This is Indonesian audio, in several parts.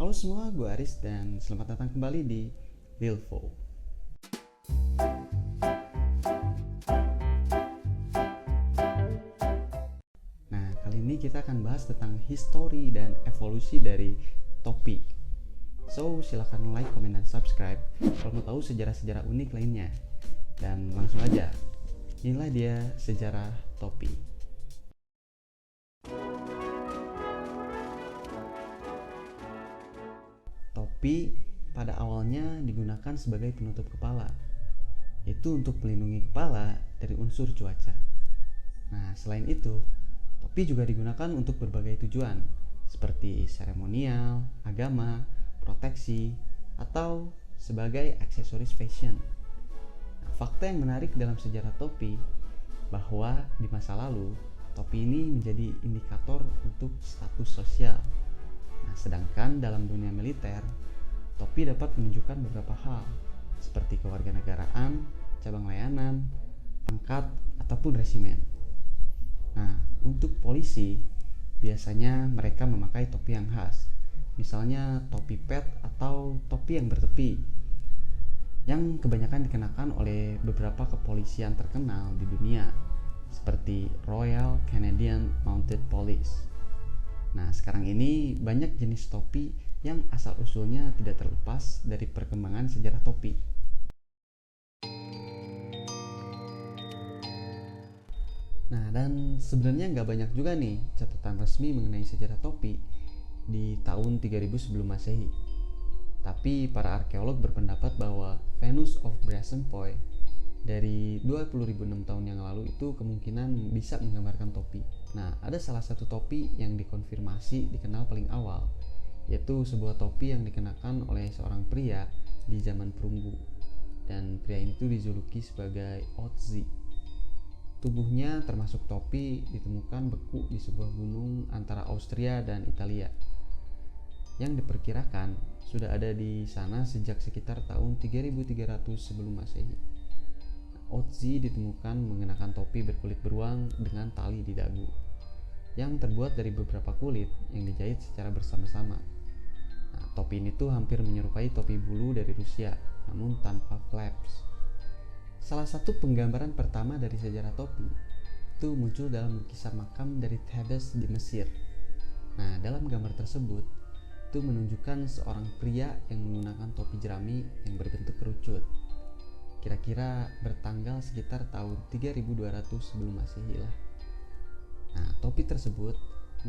Halo semua, gue Aris dan selamat datang kembali di Lilfo. Nah, kali ini kita akan bahas tentang histori dan evolusi dari topi. So, silahkan like, komen, dan subscribe kalau mau tahu sejarah-sejarah unik lainnya. Dan langsung aja, inilah dia sejarah topi. Topi pada awalnya digunakan sebagai penutup kepala, yaitu untuk melindungi kepala dari unsur cuaca. Nah, selain itu, topi juga digunakan untuk berbagai tujuan, seperti seremonial, agama, proteksi, atau sebagai aksesoris fashion. Nah, fakta yang menarik dalam sejarah topi bahwa di masa lalu, topi ini menjadi indikator untuk status sosial. Nah, sedangkan dalam dunia militer, topi dapat menunjukkan beberapa hal, seperti kewarganegaraan, cabang layanan, pangkat, ataupun resimen. Nah, untuk polisi, biasanya mereka memakai topi yang khas, misalnya topi pet atau topi yang bertepi, yang kebanyakan dikenakan oleh beberapa kepolisian terkenal di dunia, seperti Royal Canadian Mounted Police. Nah, sekarang ini banyak jenis topi yang asal-usulnya tidak terlepas dari perkembangan sejarah topi. Nah, dan sebenarnya nggak banyak juga nih catatan resmi mengenai sejarah topi di tahun 3000 sebelum Masehi. Tapi para arkeolog berpendapat bahwa Venus of Brazenpoy dari 20.006 tahun yang lalu itu kemungkinan bisa menggambarkan topi. Nah, ada salah satu topi yang dikonfirmasi dikenal paling awal, yaitu sebuah topi yang dikenakan oleh seorang pria di zaman perunggu. Dan pria ini tuh dijuluki sebagai Otzi. Tubuhnya termasuk topi ditemukan beku di sebuah gunung antara Austria dan Italia, yang diperkirakan sudah ada di sana sejak sekitar tahun 3300 sebelum Masehi. Otzi ditemukan mengenakan topi berkulit beruang dengan tali di dagu, yang terbuat dari beberapa kulit yang dijahit secara bersama-sama. Nah, topi ini tuh hampir menyerupai topi bulu dari Rusia, namun tanpa flaps. Salah satu penggambaran pertama dari sejarah topi itu muncul dalam lukisan makam dari Thebes di Mesir. Nah, dalam gambar tersebut itu menunjukkan seorang pria yang menggunakan topi jerami yang berbentuk kerucut. Kira-kira bertanggal sekitar tahun 3200 sebelum Masehi lah. Nah, topi tersebut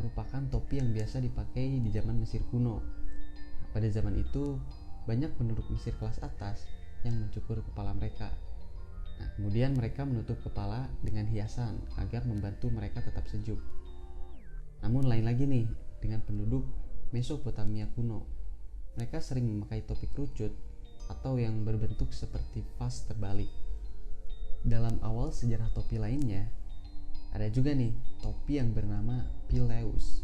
merupakan topi yang biasa dipakai di zaman Mesir kuno. Nah, pada zaman itu, banyak penduduk Mesir kelas atas yang mencukur kepala mereka. Nah, kemudian mereka menutup kepala dengan hiasan agar membantu mereka tetap sejuk. Namun lain lagi nih dengan penduduk Mesopotamia kuno. Mereka sering memakai topi kerucut atau yang berbentuk seperti vas terbalik. Dalam awal sejarah topi lainnya, ada juga nih topi yang bernama pileus.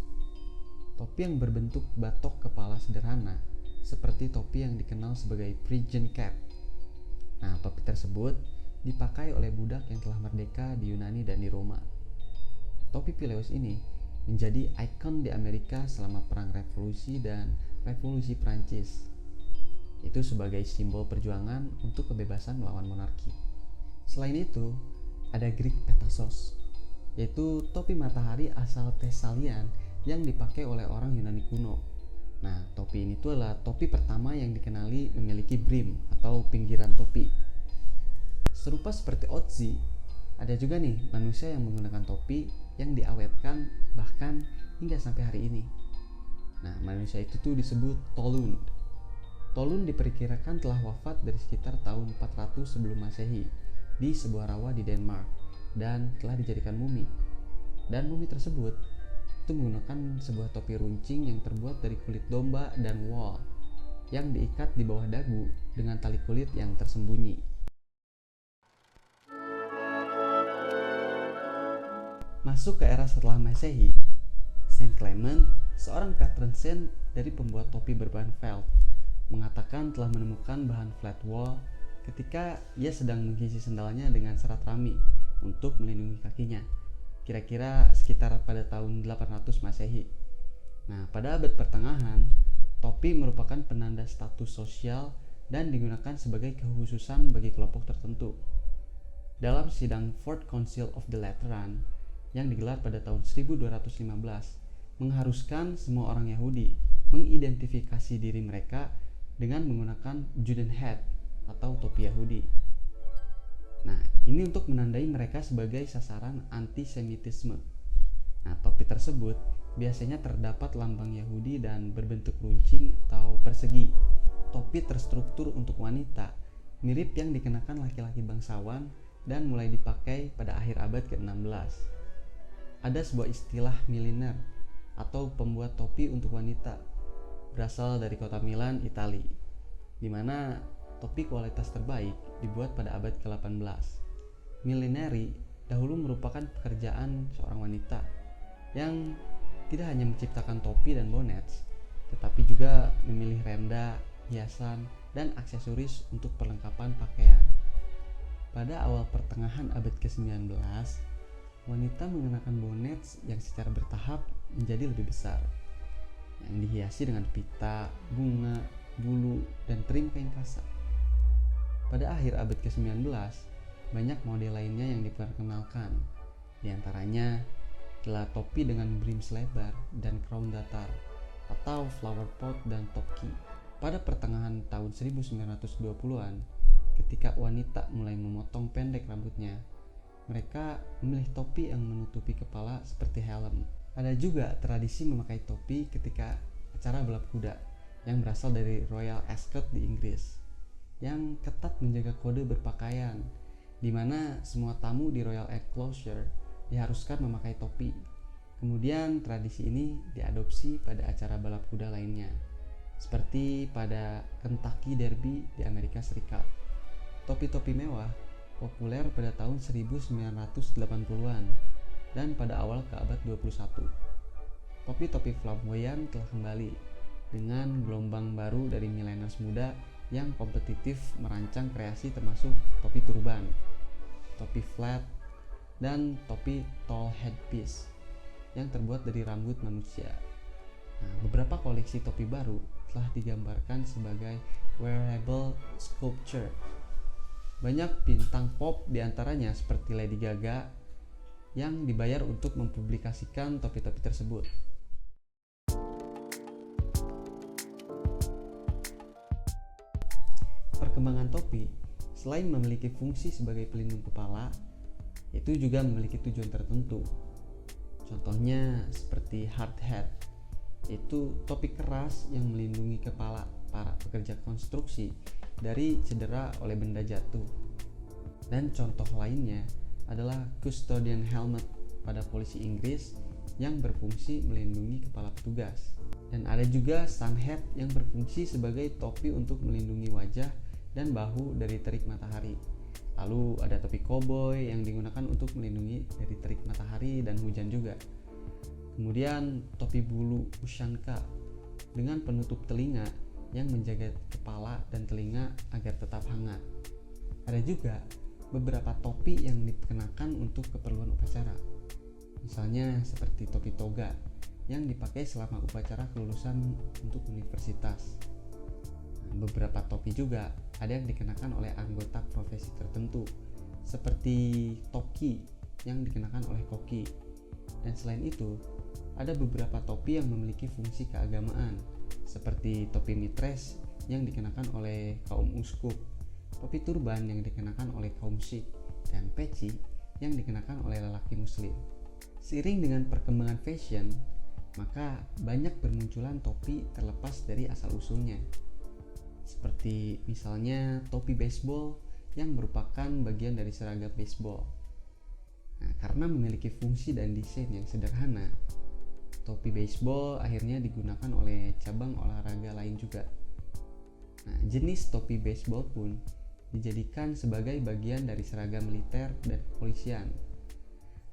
Topi yang berbentuk batok kepala sederhana, seperti topi yang dikenal sebagai Phrygian cap. Nah, topi tersebut dipakai oleh budak yang telah merdeka di Yunani dan di Roma. Topi pileus ini menjadi ikon di Amerika selama Perang Revolusi dan Revolusi Prancis. Itu sebagai simbol perjuangan untuk kebebasan melawan monarki. Selain itu, ada Greek Petasos, yaitu topi matahari asal Thessalian yang dipakai oleh orang Yunani kuno. Nah, topi ini tuh adalah topi pertama yang dikenali memiliki brim atau pinggiran topi. Serupa seperti Otzi, ada juga nih manusia yang menggunakan topi yang diawetkan bahkan hingga sampai hari ini. Nah, manusia itu tuh disebut Tolund. Tolund diperkirakan telah wafat dari sekitar tahun 400 sebelum Masehi di sebuah rawa di Denmark dan telah dijadikan mumi. Dan mumi tersebut itu menggunakan sebuah topi runcing yang terbuat dari kulit domba dan wool yang diikat di bawah dagu dengan tali kulit yang tersembunyi. Masuk ke era setelah Masehi, Saint Clement, seorang patron saint dari pembuat topi berbahan felt, mengatakan telah menemukan bahan flat wool ketika ia sedang mengisi sendalnya dengan serat rami untuk melindungi kakinya, kira-kira sekitar pada tahun 800 Masehi. Nah, pada abad pertengahan, topi Topi merupakan penanda status sosial dan digunakan sebagai kekhususan bagi kelompok tertentu. Dalam sidang Fourth Council of the Lateran yang digelar pada tahun 1215, mengharuskan semua orang Yahudi mengidentifikasi diri mereka dengan menggunakan Judenhat atau topi Yahudi. Nah, ini untuk menandai mereka sebagai sasaran antisemitisme. Nah, topi tersebut biasanya terdapat lambang Yahudi dan berbentuk runcing atau persegi. Topi terstruktur untuk wanita mirip yang dikenakan laki-laki bangsawan dan mulai dipakai pada akhir abad ke-16. Ada sebuah istilah milliner atau pembuat topi untuk wanita berasal dari kota Milan, Italia, di mana topi kualitas terbaik dibuat pada abad ke-18. Millineri dahulu merupakan pekerjaan seorang wanita yang tidak hanya menciptakan topi dan bonnets, tetapi juga memilih renda, hiasan, dan aksesoris untuk perlengkapan pakaian. Pada awal pertengahan abad ke-19, wanita mengenakan bonnets yang secara bertahap menjadi lebih besar, yang dihiasi dengan pita, bunga, bulu, dan trim kain kasar. Pada akhir abad ke-19, banyak model lainnya yang diperkenalkan, di antaranya adalah topi dengan brims lebar dan crown datar, atau flower pot dan toki. Pada pertengahan tahun 1920-an, ketika wanita mulai memotong pendek rambutnya, mereka memilih topi yang menutupi kepala seperti helm. Ada juga tradisi memakai topi ketika acara balap kuda yang berasal dari Royal Ascot di Inggris, yang ketat menjaga kode berpakaian, di mana semua tamu di Royal Enclosure diharuskan memakai topi. Kemudian tradisi ini diadopsi pada acara balap kuda lainnya, seperti pada Kentucky Derby di Amerika Serikat. Topi-topi mewah populer pada tahun 1980-an dan pada awal ke abad 21. Topi-topi flamboyan telah kembali dengan gelombang baru dari millennials muda yang kompetitif merancang kreasi termasuk topi turban, topi flat, dan topi tall headpiece yang terbuat dari rambut manusia. Nah, beberapa koleksi topi baru telah digambarkan sebagai wearable sculpture. Banyak bintang pop diantaranya seperti Lady Gaga yang dibayar untuk mempublikasikan topi-topi tersebut. Perkembangan topi selain memiliki fungsi sebagai pelindung kepala, itu juga memiliki tujuan tertentu. Contohnya seperti hard hat, yaitu topi keras yang melindungi kepala para pekerja konstruksi dari cedera oleh benda jatuh. Dan contoh lainnya adalah custodian helmet pada polisi Inggris yang berfungsi melindungi kepala petugas. Dan ada juga sun hat yang berfungsi sebagai topi untuk melindungi wajah dan bahu dari terik matahari. Lalu ada topi koboi yang digunakan untuk melindungi dari terik matahari dan hujan juga. Kemudian topi bulu ushanka dengan penutup telinga yang menjaga kepala dan telinga agar tetap hangat. Ada juga beberapa topi yang dikenakan untuk keperluan upacara. Misalnya seperti topi toga yang dipakai selama upacara kelulusan untuk universitas. Beberapa topi juga ada yang dikenakan oleh anggota profesi tertentu, seperti toki yang dikenakan oleh koki. Dan selain itu, ada beberapa topi yang memiliki fungsi keagamaan, seperti topi mitres yang dikenakan oleh kaum uskup, topi turban yang dikenakan oleh kaum Sikh, dan peci yang dikenakan oleh lelaki muslim. Seiring dengan perkembangan fashion, maka banyak bermunculan topi terlepas dari asal-usulnya. Seperti misalnya topi baseball yang merupakan bagian dari seragam baseball. Nah, karena memiliki fungsi dan desain yang sederhana, topi baseball akhirnya digunakan oleh cabang olahraga lain juga. Nah, jenis topi baseball pun dijadikan sebagai bagian dari seragam militer dan kepolisian.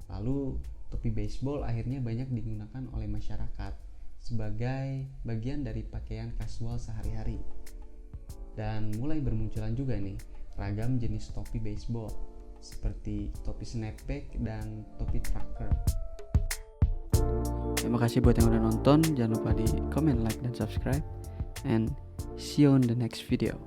Lalu, topi baseball akhirnya banyak digunakan oleh masyarakat sebagai bagian dari pakaian kasual sehari-hari. Dan mulai bermunculan juga nih ragam jenis topi baseball seperti topi snapback dan topi trucker. Terima kasih buat yang udah nonton, jangan lupa di komen, like, dan subscribe. and see you on the next video.